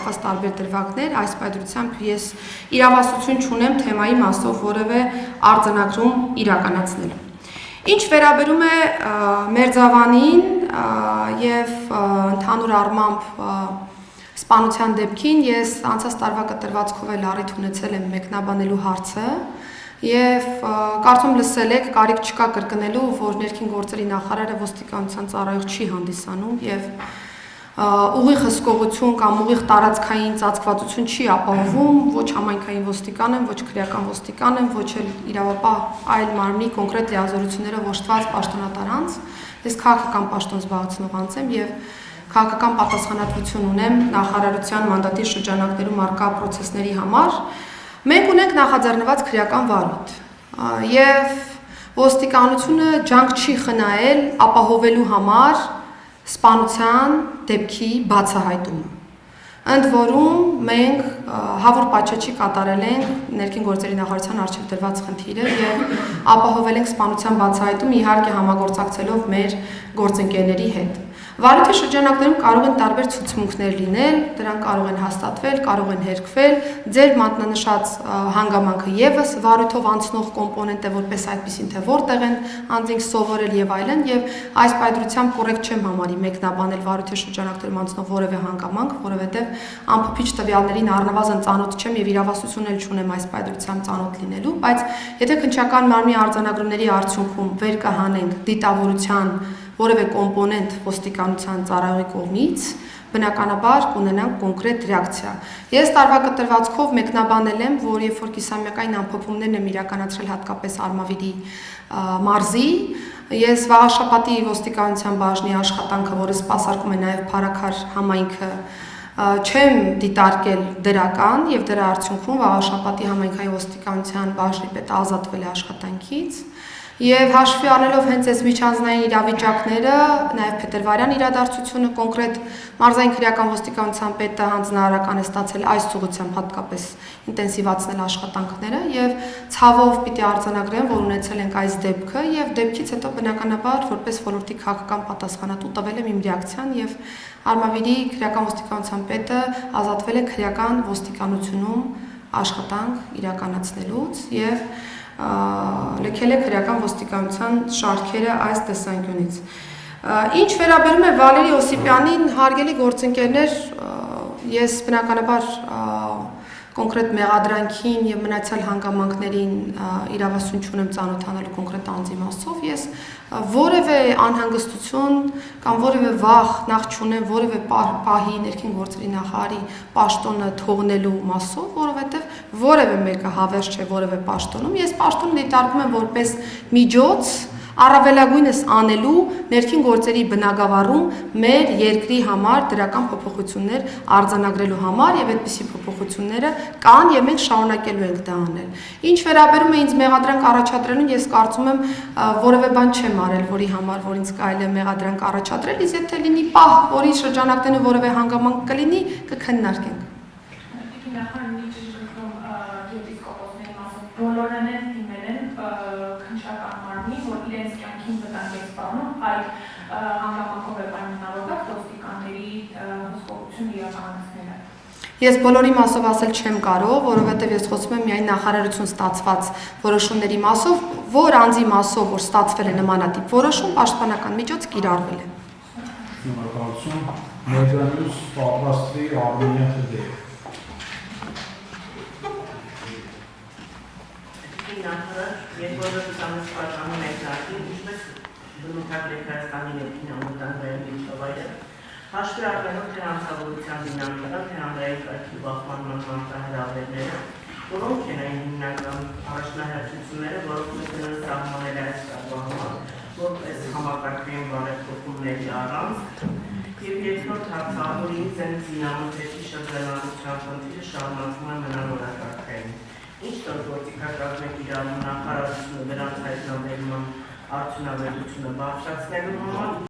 կապված տարբեր դրվագներ, այս պայծրությամբ ես իրավասություն չունեմ թեմայի մասով որևէ արձանագրում իրականացնել։ Ինչ վերաբերում է մերձավանին եւ ընդհանուր առմամբ սպանության դեպքին, ես անցած տարվա կտրվածքով էլ առիթ ունեցել եմ մեկնաբանելու հարցը եւ կարծում լսել եք, կարիք չկա կրկնելու, որ ներքին գործերի նախարարը ոստիկանության ծառայող չի հանդիսանում եւ ուղիղ հսկողություն կամ ուղիղ տարածքային ծածկվածություն չի ապահովում ոչ համայնքային ոստիկան եմ, ոչ քրեական ոստիկան եմ, ոչ էլ իրավապահ այլ մարմնի կոնկրետ լիազորությունները ոչտված պաշտոնատար անձ, ես քաղաքական պաշտոն զբաղեցնող անձ եմ եւ քաղաքական պատասխանատվություն ունեմ նախարարության մանդատի շրջանակներում առկա պրոցեսների համար։ Մենք ունենք նախաձեռնված քրեական վարույթ եւ ոստիկանությունը ջանք չի խնայել ապահովելու համար սպանության դեպքի բացահայտումը։ Ընդ որում մենք հավուր պատշաճի կատարել ենք ներքին գործերի նախարարության առջև դրված խնդիրը եւ ապահովել ենք սպանության բացահայտումը իհարկե համագործակցելով մեր գործընկերների հետ։ Վարույթի շրջանակներում կարող են տարբեր ցուցմունքներ լինել, դրանք կարող են հաստատվել, կարող են հերքվել, ձեր մատնանշած հանգամանքը եւս վարույթով անցնող կոմպոնենտ է, որպես այդպեսին թե որտեղ են անձինք սովորել եւ այլն, եւ այս պայծրությամբ կոռեկտ չեմ համարի մեկնաբանել վարույթի շրջանակներում անցնող որևէ հանգամանք, որովհետեւ ամփոփիչ տվյալներին առնվազն ծանոթ չեմ եւ իրավասություն էլ չունեմ այս պայծրությամբ ծանոթ լինելու, բայց եթե քննչական մարմնի արձանագրումների արդյունքում վեր կհանենք դիտավորության որևէ կոմպոնենտ ոստիկանության ծառայողի կողմից, բնականաբար կունենանք կոնկրետ ռեակցիա։ Ես տարվա կտրվածքով մեկնաբանել եմ, որ երբ որ կիսամյակային ամփոփումներն եմ իրականացրել հատկապես Արմավիրի մարզի, ես վաղաշաբաթի ոստիկանության բաժնի աշխատանքը, որը սպասարկում է նաև Փարաքար համայնքը, չեմ դիտարկել դրական եւ դրա արդյունքում վաղաշաբաթի համայնքային ոստիկանության բաժնի պետը ազատվել է աշխատանքից եւ հաշվի առնելով հենց այս միջանձնային իրավիճակները, նաեւ փետրվարյան իրադարձությունը կոնկրետ մարզային քրեական ոստիկանության պետը հանձնարարական է ստացել այս ուղղությամբ հատկապես ինտենսիվացնել աշխատանքները եւ ցավով պիտի արձանագրեմ, որ ունեցել ենք այս դեպքը եւ դեպքից հետո բնականաբար որպես ոլորտի քաղաքական պատասխանատու տվել եմ իմ ռեակցիան եւ Արմավիրի քրեական ոստիկանության պետը ազատվել է քրեական ոստիկանությունում աշխատանք իրականացնելուց եւ լքել է քրեական ոստիկանության շարքերը այս տեսանկյունից։ Ինչ վերաբերում է Վալերի Օսիպյանին, հարգելի գործընկերներ, ես բնականաբար կոնկրետ մեղադրանքին եւ մնացյալ հանգամանքներին իրավասություն չունեմ ծանոթանալու կոնկրետ անձի մասով, ես որևէ անհանգստություն կամ որևէ վախ նախ չունեմ որևէ պահի ներքին գործերի նախարարի պաշտոնը թողնելու մասով, որովհետեւ որևէ մեկը հավերժ չէ որևէ պաշտոնում, ես պաշտոնը դիտարկում եմ որպես միջոց առավելագույնս անելու ներքին գործերի բնագավառում մեր երկրի համար դրական փոփոխություններ արձանագրելու համար եւ այդպիսի փոփոխությունները կան եւ մենք շարունակելու ենք դա անել։ Ինչ վերաբերում է ինձ մեղադրանք առաջադրելուն, ես կարծում եմ որևէ բան չեմ արել, որի համար որ ինձ կարելի է մեղադրանք առաջադրել, իսկ եթե լինի պահ, որի շրջանակներում որևէ հանգամանք կլինի, կքննարկենք։ Բոլորն են դիմել են քննչական մարմնի, որ իրենց կյանքին վտանգ է սպառնում այդ հանգամանքով է պայմանավորված ոստիկանների հսկողություն իրականացնելը։ Ես բոլորի մասով ասել չեմ կարող, որովհետև ես խոսում եմ միայն նախարարություն ստացված որոշումների մասով, որ անձի մասով, որ ստացվել է նմանատիպ որոշում, պաշտպանական միջոց կիրառվել է։ Շնորհակալություն, Մեդիանյուզ պատրաստվի Արմենիա TV։ Նախարար, երկրորդ ցանց պատկանում է ցածին, ինչպես բնութագրի Հայաստանի ներքին անվտանգային միջավայրը, հաշվի առնելով թե հանցավորության դինամիկան, թե հանրային կարգի բախմանման մարտահրավերները, որոնք են այն հիմնական առաջնահերթությունները, որոնք մեկնեն սահմանել այս տարվա համար, որպես համակարգային բարեփոխումների առանց, եւ երկրորդ հացահատորից են զինամթերքի շրջանառության խնդիրը շարունակվում է մնալ օրակարգային։ Ինչ գործիքակազմեք իրավունք նախարարությունը դրանց հայտնաբերման արդյունավետությունը բարձրացնելու համար